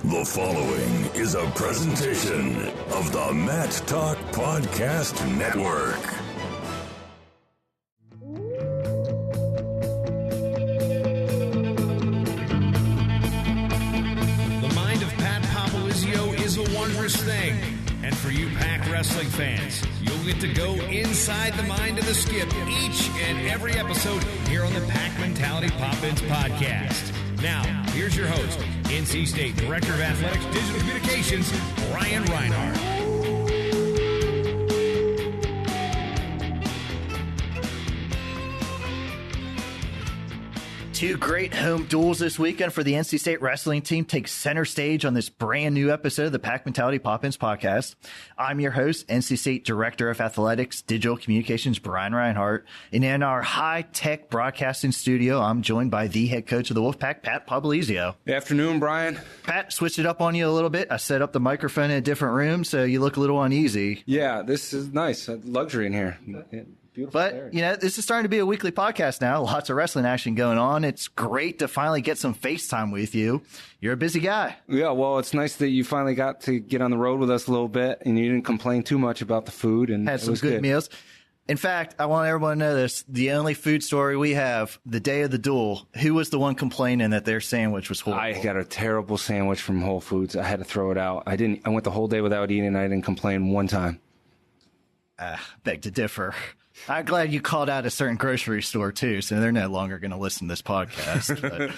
The following is a presentation of the Matt Talk Podcast Network. The mind of Pat Popolizio is a wondrous thing. And for you Pack wrestling fans, you'll get to go inside the mind of the Skip each and every episode here on the Pack Mentality Pop-Ins podcast. Now, here's your host, NC State Director of Athletics Digital Communications, Reinhardt. Two great home duels this weekend for the NC State wrestling team take center stage on this brand new episode of the Pack Mentality Pop-Ins podcast. I'm your host, NC State Director of Athletics Digital Communications, Brian Reinhardt. And in our high-tech broadcasting studio, I'm joined by the head coach of the Wolfpack, Pat Popolizio. Good afternoon, Brian. Pat, switched it up on you a little bit. I set up the microphone in a different room, so you look a little uneasy. Yeah, this is nice. Luxury in here. Beautiful. But, this is starting to be a weekly podcast now. Lots of wrestling action going on. It's great to finally get some FaceTime with you. You're a busy guy. Yeah, well, it's nice that you finally got to get on the road with us a little bit, and you didn't complain too much about the food. And had some good meals. In fact, I want everyone to know this. The only food story we have, the day of the duel, who was the one complaining that their sandwich was horrible? I got a terrible sandwich from Whole Foods. I had to throw it out. I went the whole day without eating, and I didn't complain one time. Beg to differ. I'm glad you called out a certain grocery store, too, so they're no longer going to listen to this podcast.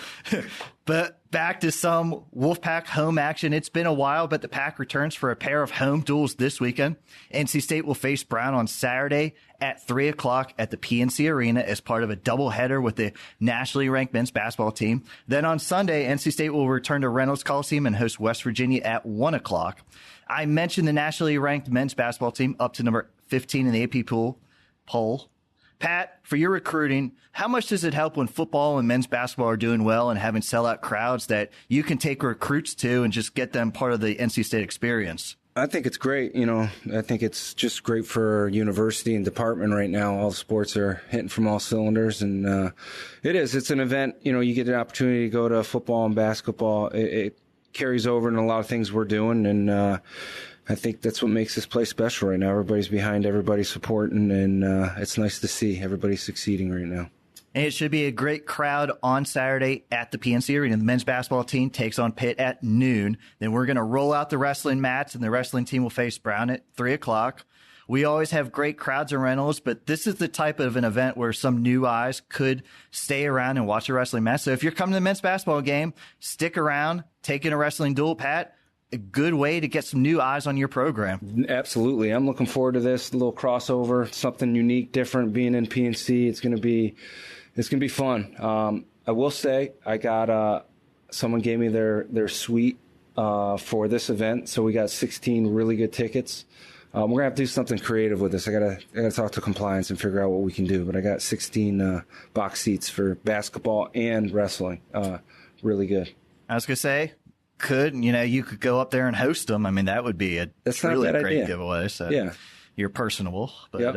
But back to some Wolfpack home action. It's been a while, but the Pack returns for a pair of home duels this weekend. NC State will face Brown on Saturday at 3 o'clock at the PNC Arena as part of a doubleheader with the nationally ranked men's basketball team. Then on Sunday, NC State will return to Reynolds Coliseum and host West Virginia at 1 o'clock. I mentioned the nationally ranked men's basketball team up to number 15 in the AP poll. Pat, for your recruiting, how much does it help when football and men's basketball are doing well and having sellout crowds that you can take recruits to and just get them part of the NC State experience? I think it's great. I think it's just great for our university and department right now. All the sports are hitting from all cylinders, and it's an event. You get an opportunity to go to football and basketball. It carries over in a lot of things we're doing, and I think that's what makes this place special right now. Everybody's behind, everybody's supporting, and it's nice to see everybody succeeding right now. And it should be a great crowd on Saturday at the PNC Arena. The men's basketball team takes on Pitt at noon. Then we're going to roll out the wrestling mats, and the wrestling team will face Brown at 3 o'clock. We always have great crowds in Reynolds, but this is the type of an event where some new eyes could stay around and watch a wrestling match. So if you're coming to the men's basketball game, stick around, take in a wrestling duel, Pat. A good way to get some new eyes on your program. Absolutely. I'm looking forward to this little crossover, something unique, different being in PNC. It's going to be fun. I will say I got, someone gave me their suite, for this event. So we got 16 really good tickets. We're going to have to do something creative with this. I gotta talk to compliance and figure out what we can do, but I got 16, box seats for basketball and wrestling. Really good. I was going to say, you could go up there and host them. I mean, that would be That's really not a bad great idea. giveaway. So yeah. You're personable. But yep.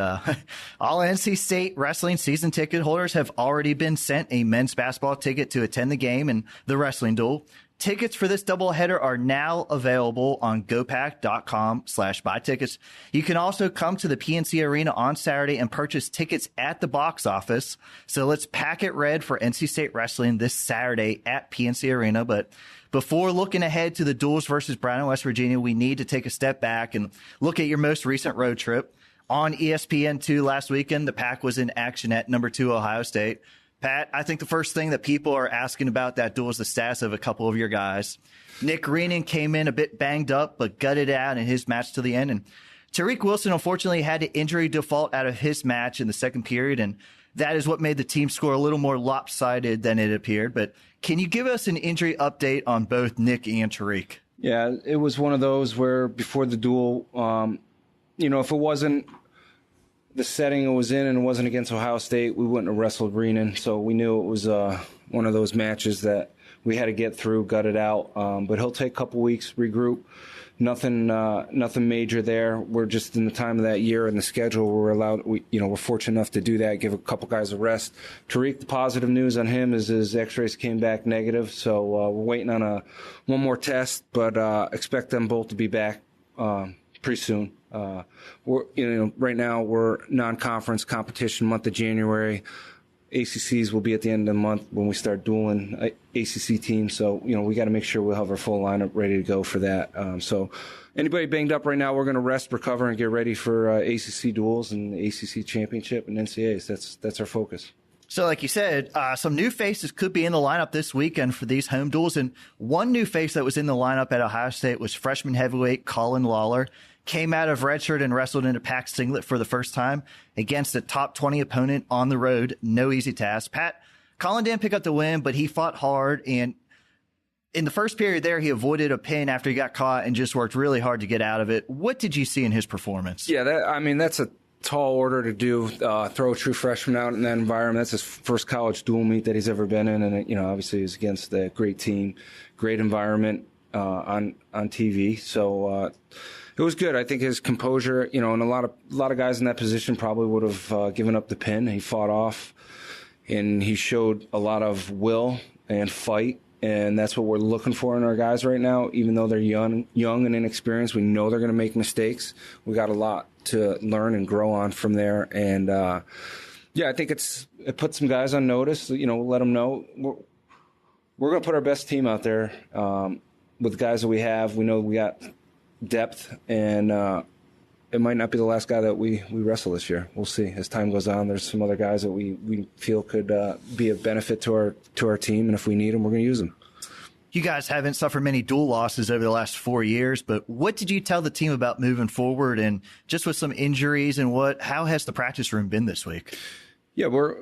All NC State wrestling season ticket holders have already been sent a men's basketball ticket to attend the game and the wrestling duel. Tickets for this doubleheader are now available on gopack.com/buy tickets. You can also come to the PNC Arena on Saturday and purchase tickets at the box office. So let's pack it red for NC State wrestling this Saturday at PNC Arena. But before looking ahead to the duels versus Brown and West Virginia, we need to take a step back and look at your most recent road trip. On ESPN2 last weekend, the Pack was in action at number 2 Ohio State. Pat, I think the first thing that people are asking about that duel is the status of a couple of your guys. Nick Reenan came in a bit banged up, but gutted out in his match to the end. And Tariq Wilson, unfortunately, had an injury default out of his match in the second period, and that is what made the team score a little more lopsided than it appeared. But can you give us an injury update on both Nick and Tariq? Yeah, it was one of those where before the duel, if it wasn't the setting it was in and it wasn't against Ohio State, we wouldn't have wrestled Reenan. So we knew it was one of those matches that we had to get through, gut it out. But he'll take a couple weeks, regroup. Nothing major there. We're just in the time of that year and the schedule. We're fortunate enough to do that. Give a couple guys a rest. Tariq, the positive news on him is his X-rays came back negative, so we're waiting on one more test. But expect them both to be back pretty soon. Right now we're non-conference competition month of January. ACCs will be at the end of the month when we start dueling ACC teams. So, we got to make sure we'll have our full lineup ready to go for that. So anybody banged up right now, we're going to rest, recover, and get ready for ACC duels and the ACC championship and NCAAs. That's our focus. So like you said, some new faces could be in the lineup this weekend for these home duels. And one new face that was in the lineup at Ohio State was freshman heavyweight Colin Lawler. Came out of redshirt and wrestled in a packed singlet for the first time against a top 20 opponent on the road. No easy task. Pat, Colin didn't pick up the win, but he fought hard. And in the first period there, he avoided a pin after he got caught and just worked really hard to get out of it. What did you see in his performance? Yeah, that's a tall order to do, throw a true freshman out in that environment. That's his first college dual meet that he's ever been in. And, obviously he's against a great team, great environment on TV. So, it was good. I think his composure, and a lot of guys in that position probably would have given up the pin. He fought off, and he showed a lot of will and fight, and that's what we're looking for in our guys right now. Even though they're young and inexperienced, we know they're going to make mistakes. We got a lot to learn and grow on from there, and I think it puts some guys on notice. Let them know we're going to put our best team out there with the guys that we have. We know we got depth, and it might not be the last guy that we wrestle this year. We'll see as time goes on. There's some other guys that we feel could be of benefit to our team, and if we need them, we're going to use them. You guys haven't suffered many dual losses over the last 4 years, but what did you tell the team about moving forward, and just with some injuries and how has the practice room been this week? Yeah, we're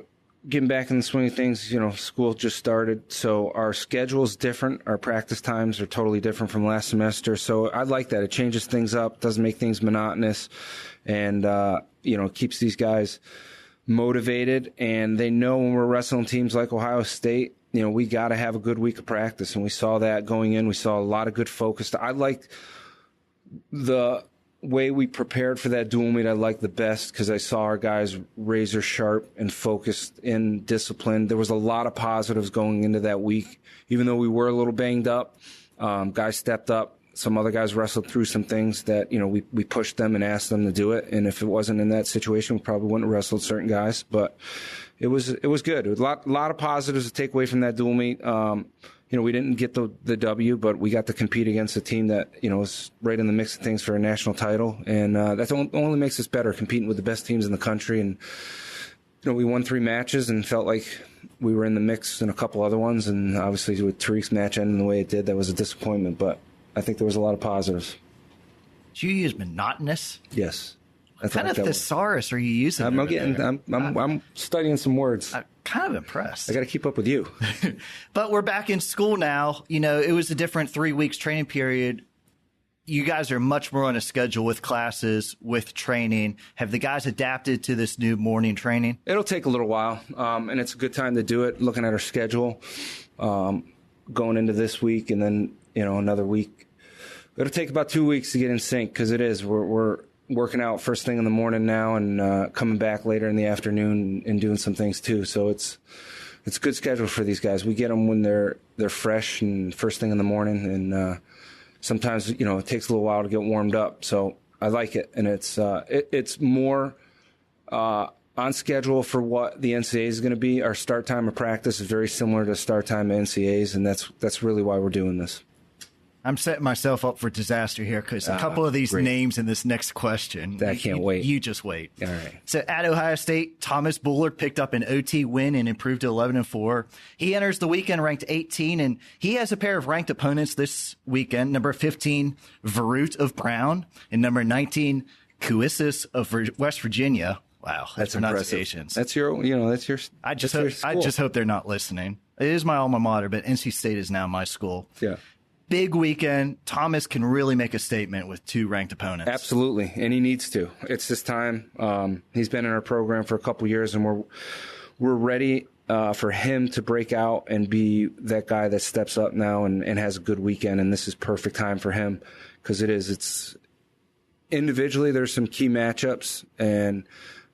getting back in the swing of things. School just started, so our schedule is different. Our practice times are totally different from last semester. So I like that. It changes things up, doesn't make things monotonous, and, keeps these guys motivated. And they know when we're wrestling teams like Ohio State, we got to have a good week of practice. And we saw that going in. We saw a lot of good focus. I liked the way we prepared for that dual meet. I liked the best because I saw our guys razor sharp and focused and disciplined. There was a lot of positives going into that week. Even though we were a little banged up, guys stepped up. Some other guys wrestled through some things that, we pushed them and asked them to do it. And if it wasn't in that situation, we probably wouldn't have wrestled certain guys. But it was good. It was a lot of positives to take away from that dual meet. We didn't get the W, but we got to compete against a team that, was right in the mix of things for a national title. And that only makes us better, competing with the best teams in the country. And, we won 3 matches and felt like we were in the mix in a couple other ones. And obviously with Tariq's match ending the way it did, that was a disappointment. But I think there was a lot of positives. Did you use monotonous? Yes. What kind of thesaurus are you using? I'm studying some words. I'm kind of impressed. I got to keep up with you. But we're back in school now. It was a different 3 weeks training period. You guys are much more on a schedule with classes, with training. Have the guys adapted to this new morning training? It'll take a little while, and it's a good time to do it, looking at our schedule, going into this week and then, another week. It'll take about 2 weeks to get in sync because it is. We're working out first thing in the morning now and coming back later in the afternoon and doing some things too. So it's a good schedule for these guys. We get them when they're fresh and first thing in the morning, and sometimes it takes a little while to get warmed up. So I like it, and it's more on schedule for what the NCAA is going to be. Our start time of practice is very similar to start time of NCAAs, and that's really why we're doing this. I'm setting myself up for disaster here because a couple of these names in this next question. I can't wait. You just wait. All right. So at Ohio State, Thomas Bullard picked up an OT win and improved to 11-4. He enters the weekend ranked 18, and he has a pair of ranked opponents this weekend. Number 15, Verut of Brown, and number 19, Cuissis of West Virginia. Wow, that's pronunciations. Impressive. I just hope they're not listening. It is my alma mater, but NC State is now my school. Yeah. Big weekend. Thomas can really make a statement with 2 ranked opponents. Absolutely, and he needs to. It's his time. He's been in our program for a couple years, and we're ready for him to break out and be that guy that steps up now and has a good weekend. And this is perfect time for him because it's individually, there's some key matchups, and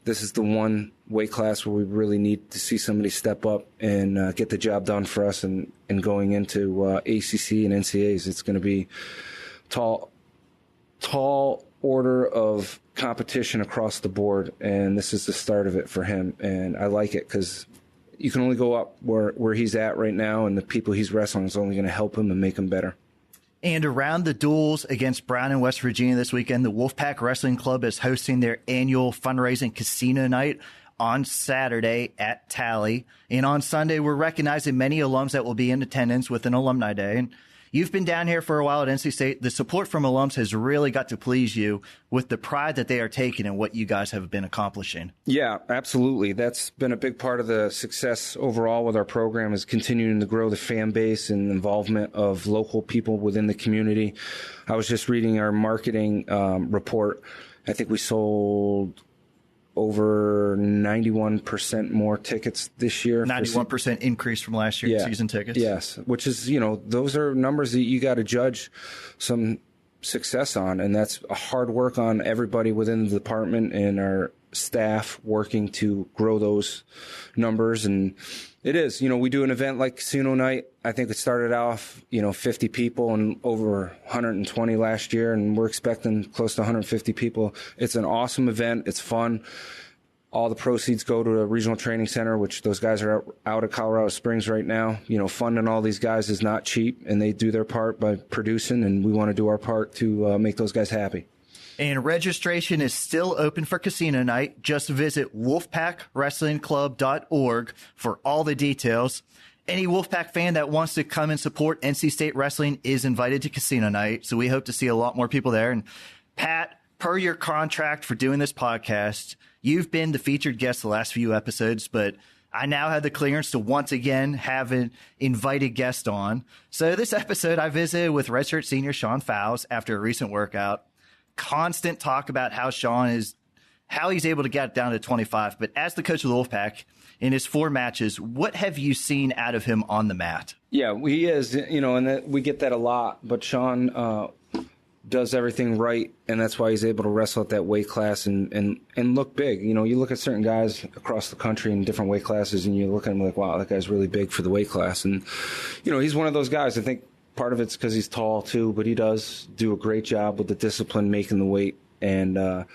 this is the one weight class where we really need to see somebody step up and get the job done for us. And going into ACC and NCAAs, it's going to be tall order of competition across the board, and this is the start of it for him. And I like it because you can only go up where he's at right now, and the people he's wrestling is only going to help him and make him better. And around the duels against Brown and West Virginia this weekend, the Wolfpack Wrestling Club is hosting their annual fundraising casino night on Saturday at Tally. And on Sunday, we're recognizing many alums that will be in attendance with an alumni day. And you've been down here for a while at NC State. The support from alums has really got to please you with the pride that they are taking and what you guys have been accomplishing. Yeah, absolutely. That's been a big part of the success overall with our program, is continuing to grow the fan base and involvement of local people within the community. I was just reading our marketing report. I think we sold over 91% more tickets this year. 91% increase from last year in season tickets. Yes, which is, those are numbers that you got to judge some success on, and that's a hard work on everybody within the department and our staff working to grow those numbers. And it is, we do an event like Casino Night. I think it started off, 50 people and over 120 last year, and we're expecting close to 150 people. It's an awesome event. It's fun. All the proceeds go to a regional training center, which those guys are out of Colorado Springs right now. Funding all these guys is not cheap, and they do their part by producing, and we want to do our part to make those guys happy. And registration is still open for Casino Night. Just visit wolfpackwrestlingclub.org for all the details. Any Wolfpack fan that wants to come and support NC State Wrestling is invited to Casino Night, so we hope to see a lot more people there. And Pat, per your contract for doing this podcast, you've been the featured guest the last few episodes, but I now have the clearance to once again have an invited guest on. So this episode, I visited with redshirt senior Sean Fausz after a recent workout. Constant talk about how he's able to get it down to 25. But as the coach of the Wolfpack, in his 4 matches, what have you seen out of him on the mat? Yeah, he is, and we get that a lot. But Sean does everything right, and that's why he's able to wrestle at that weight class and look big. You look at certain guys across the country in different weight classes, and you look at him like, wow, that guy's really big for the weight class. And, he's one of those guys. I think part of it's because he's tall, too, but he does do a great job with the discipline, making the weight. And,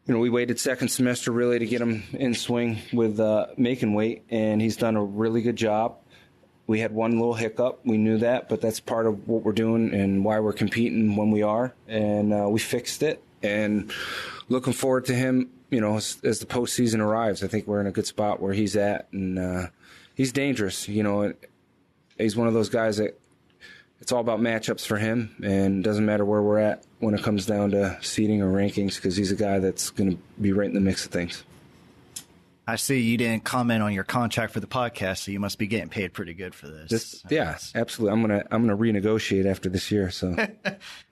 we waited second semester really to get him in swing with making weight, and he's done a really good job. We had one little hiccup. We knew that, but that's part of what we're doing and why we're competing when we are. And we fixed it, and looking forward to him, as the postseason arrives. I think we're in a good spot where he's at, and he's dangerous. He's one of those guys that it's all about matchups for him, and it doesn't matter where we're at when it comes down to seeding or rankings, because he's a guy that's going to be right in the mix of things. I see you didn't comment on your contract for the podcast, so you must be getting paid pretty good for this. Yeah, absolutely. I'm gonna renegotiate after this year. So,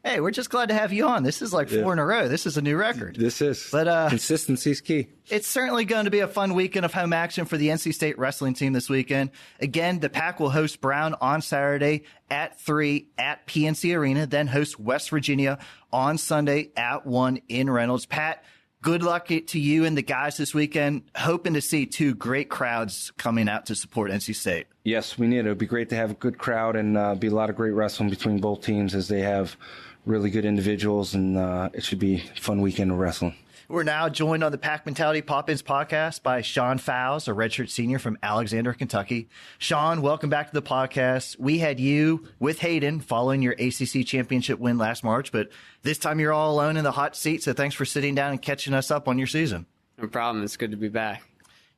hey, we're just glad to have you on. This is like 4 in a row. This is a new record. This is. But consistency is key. It's certainly going to be a fun weekend of home action for the NC State wrestling team this weekend. Again, the Pack will host Brown on Saturday at 3 at PNC Arena, then host West Virginia on Sunday at 1 in Reynolds. Pat, good luck to you and the guys this weekend. Hoping to see 2 great crowds coming out to support NC State. Yes, we need it. It would be great to have a good crowd and be a lot of great wrestling between both teams, as they have really good individuals, and it should be a fun weekend of wrestling. We're now joined on the Pack Mentality Pop-Ins podcast by Sean Fausz, a redshirt senior from Alexander, Kentucky. Sean, welcome back to the podcast. We had you with Hayden following your ACC championship win last March, but this time you're all alone in the hot seat, so thanks for sitting down and catching us up on your season. No problem. It's good to be back.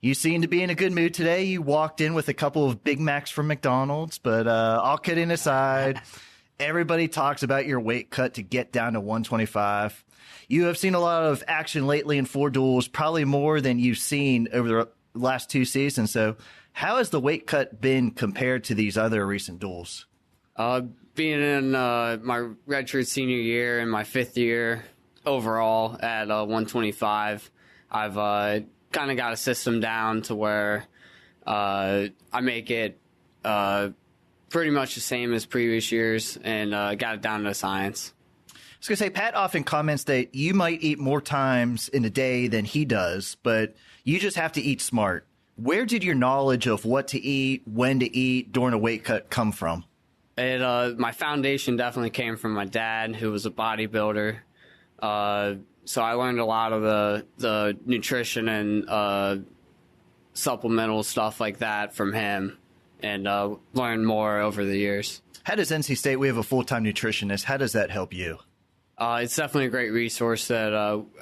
You seem to be in a good mood today. You walked in with a couple of Big Macs from McDonald's, but all kidding aside, everybody talks about your weight cut to get down to 125. You have seen a lot of action lately in 4 duels, probably more than you've seen over the last 2 seasons. So how has the weight cut been compared to these other recent duels? Being in my redshirt senior year and my 5th year overall at 125, I've kind of got a system down to where I make it pretty much the same as previous years, and got it down to science. I was going to say, Pat often comments that you might eat more times in a day than he does, but you just have to eat smart. Where did your knowledge of what to eat, when to eat during a weight cut come from? My foundation definitely came from my dad, who was a bodybuilder. So I learned a lot of the nutrition and supplemental stuff like that from him, and learned more over the years. How does NC State, we have a full-time nutritionist, how does that help you? It's definitely a great resource that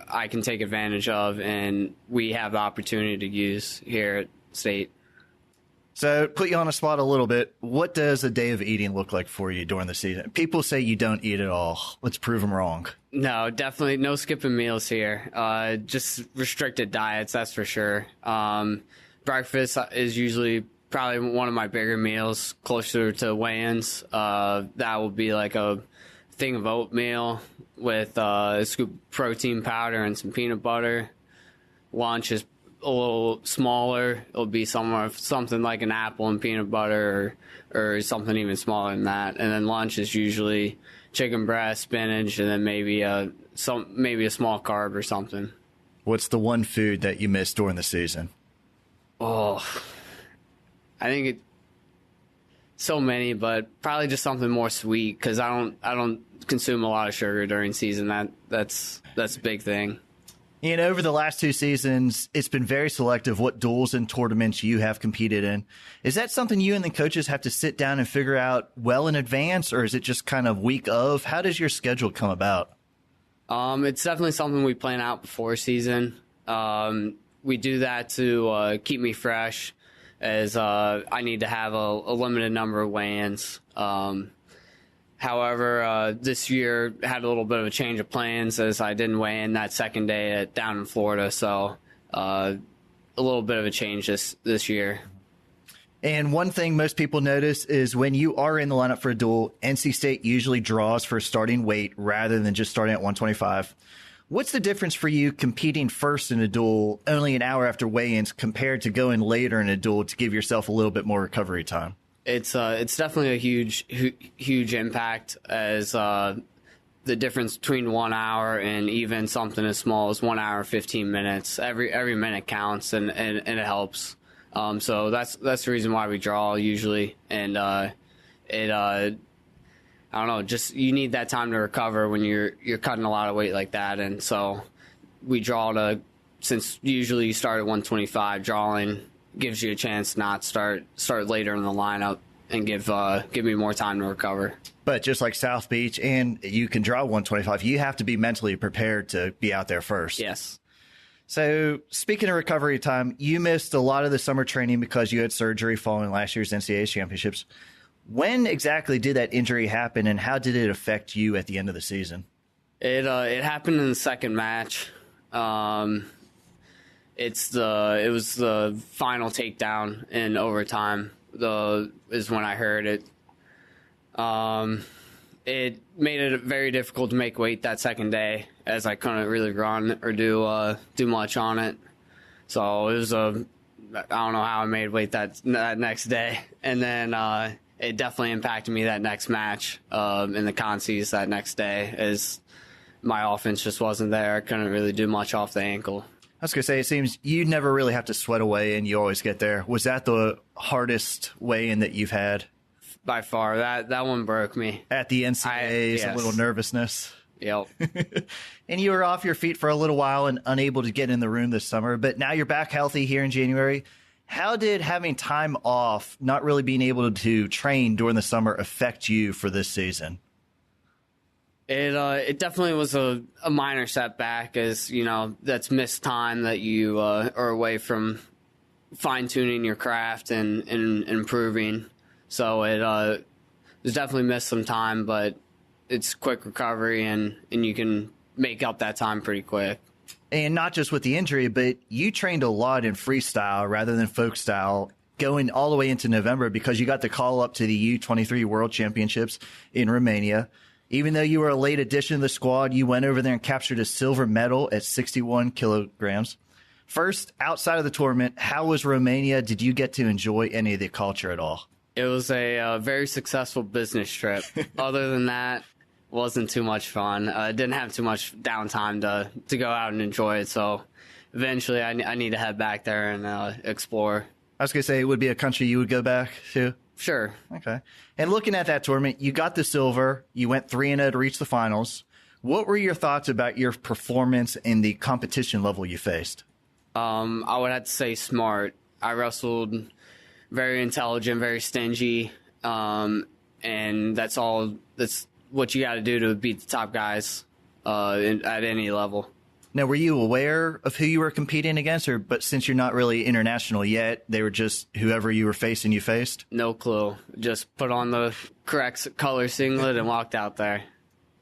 I can take advantage of, and we have the opportunity to use here at State. So put you on the spot a little bit. What does a day of eating look like for you during the season? People say you don't eat at all. Let's prove them wrong. No, definitely no skipping meals here. Just restricted diets, that's for sure. Breakfast is usually probably one of my bigger meals closer to weigh-ins. That will be like a thing of oatmeal with a scoop of protein powder and some peanut butter. Lunch is a little smaller. It'll be something like an apple and peanut butter, or something even smaller than that. And then lunch is usually chicken breast, spinach, and then maybe a small carb or something. What's the one food that you miss during the season? Oh, I think so many, but probably just something more sweet, because I don't consume a lot of sugar during season. That's a big thing. And over the last two seasons, it's been very selective what duels and tournaments you have competed in. Is that something you and the coaches have to sit down and figure out well in advance, or is it just kind of week of? How does your schedule come about? It's definitely something we plan out before season. We do that to keep me fresh, as I need to have a limited number of weigh-ins. However, this year had a little bit of a change of plans, as I didn't weigh in that second day down in Florida. So a little bit of a change this year. And one thing most people notice is when you are in the lineup for a duel, NC State usually draws for starting weight rather than just starting at 125. What's the difference for you competing first in a duel only an hour after weigh-ins compared to going later in a duel to give yourself a little bit more recovery time? It's definitely a huge impact, as the difference between 1 hour and even something as small as 1 hour 15 minutes. Every minute counts, and it helps. So that's the reason why we draw usually, and I don't know, just you need that time to recover when you're cutting a lot of weight like that, and so we draw since usually you start at 125, drawing gives you a chance not start later in the lineup and give me more time to recover. But just like South Beach, and you can draw 125, you have to be mentally prepared to be out there first. Yes. So speaking of recovery time, you missed a lot of the summer training because you had surgery following last year's NCAA championships. When exactly did that injury happen, and how did it affect you at the end of the season? It happened in the second match. It was the final takedown in overtime. Is when I heard it. It made it very difficult to make weight that second day, as I couldn't really run or do much on it. So it was I don't know how I made weight that next day, and then it definitely impacted me that next match in the consies that next day, as my offense just wasn't there. I couldn't really do much off the ankle. I was going to say, it seems you never really have to sweat away and you always get there. Was that the hardest weigh-in that you've had? By far. That one broke me. At the NCAAs, yes. A little nervousness. Yep. And you were off your feet for a little while and unable to get in the room this summer, but now you're back healthy here in January. How did having time off, not really being able to train during the summer, affect you for this season? It definitely was a minor setback, as that's missed time that you are away from fine-tuning your craft and improving. So it was definitely missed some time, but it's quick recovery, and you can make up that time pretty quick. And not just with the injury, but you trained a lot in freestyle rather than folk style going all the way into November, because you got the call up to the U23 World Championships in Romania. Even though you were a late addition to the squad, you went over there and captured a silver medal at 61 kilograms. First, outside of the tournament, how was Romania? Did you get to enjoy any of the culture at all? It was a very successful business trip. Other than that, wasn't too much fun. Didn't have too much downtime to go out and enjoy it. So eventually I need to head back there and explore. I was going to say, it would be a country you would go back to? Sure. Okay. And looking at that tournament, you got the silver. You went 3-0 to reach the finals. What were your thoughts about your performance and the competition level you faced? I would have to say smart. I wrestled very intelligent, very stingy, and that's what you got to do to beat the top guys at any level. Now, were you aware of who you were competing against, but since you're not really international yet, they were just whoever you were facing, you faced? No clue. Just put on the correct color singlet and walked out there.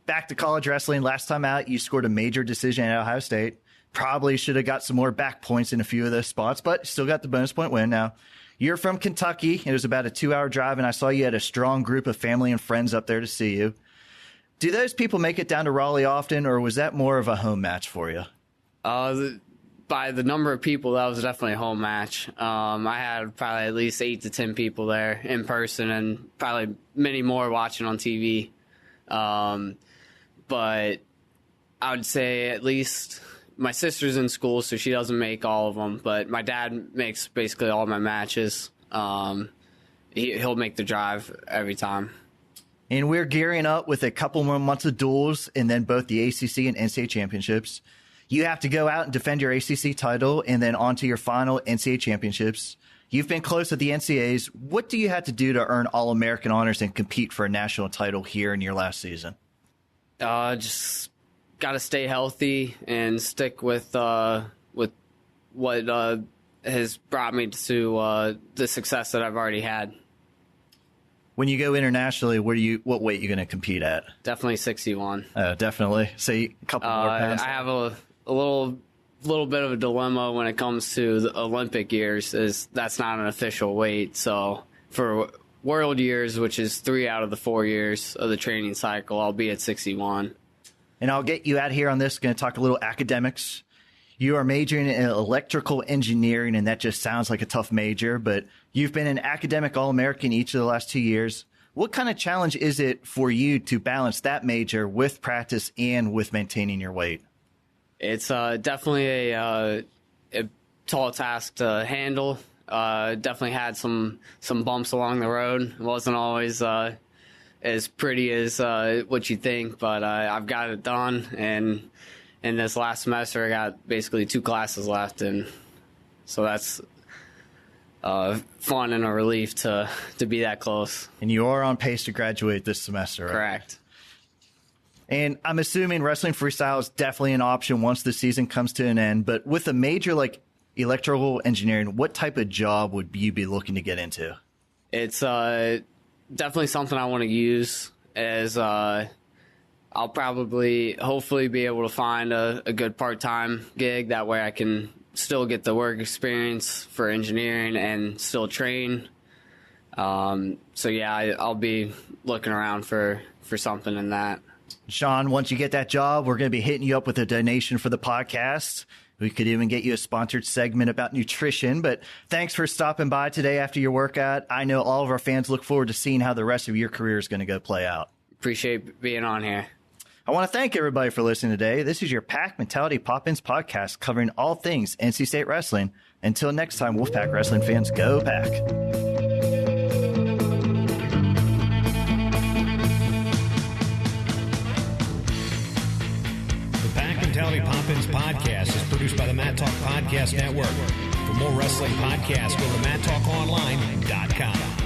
Back to college wrestling. Last time out, you scored a major decision at Ohio State. Probably should have got some more back points in a few of those spots, but still got the bonus point win. Now, you're from Kentucky. It was about a 2-hour drive, and I saw you had a strong group of family and friends up there to see you. Do those people make it down to Raleigh often, or was that more of a home match for you? By the number of people, that was definitely a home match. I had probably at least 8 to 10 people there in person, and probably many more watching on TV. But I would say at least my sister's in school, so she doesn't make all of them. But my dad makes basically all my matches. He'll make the drive every time. And we're gearing up with a couple more months of duels and then both the ACC and NCAA championships. You have to go out and defend your ACC title and then on to your final NCAA championships. You've been close at the NCAAs. What do you have to do to earn All-American honors and compete for a national title here in your last season? Just got to stay healthy and stick with what has brought me to the success that I've already had. When you go internationally, what weight are you going to compete at? Definitely 61. Definitely. Say a couple more pounds. I have a little bit of a dilemma when it comes to the Olympic years, is that's not an official weight. So for World years, which is 3 out of the 4 years of the training cycle, I'll be at 61. And I'll get you out here on this. Going to talk a little academics. You are majoring in electrical engineering, and that just sounds like a tough major, but you've been an academic All-American each of the last 2 years. What kind of challenge is it for you to balance that major with practice and with maintaining your weight? It's definitely a tall task to handle. Definitely had some bumps along the road. It wasn't always as pretty as what you think, but I've got it done, and in this last semester, I got basically 2 classes left, and so that's fun and a relief to be that close. And you are on pace to graduate this semester, right? Correct. And I'm assuming wrestling freestyle is definitely an option once the season comes to an end, but with a major like electrical engineering, what type of job would you be looking to get into? It's definitely something I want to use as I'll probably, hopefully, be able to find a good part-time gig. That way I can still get the work experience for engineering and still train. So, yeah, I'll be looking around for something in that. Sean, once you get that job, we're going to be hitting you up with a donation for the podcast. We could even get you a sponsored segment about nutrition. But thanks for stopping by today after your workout. I know all of our fans look forward to seeing how the rest of your career is going to go play out. Appreciate being on here. I want to thank everybody for listening today. This is your Pack Mentality Pop-Ins podcast covering all things NC State wrestling. Until next time, Wolfpack wrestling fans, go Pack. The Pack Mentality Pop-Ins podcast is produced by the Mat Talk Podcast Network. For more wrestling podcasts, go to MatTalkOnline.com.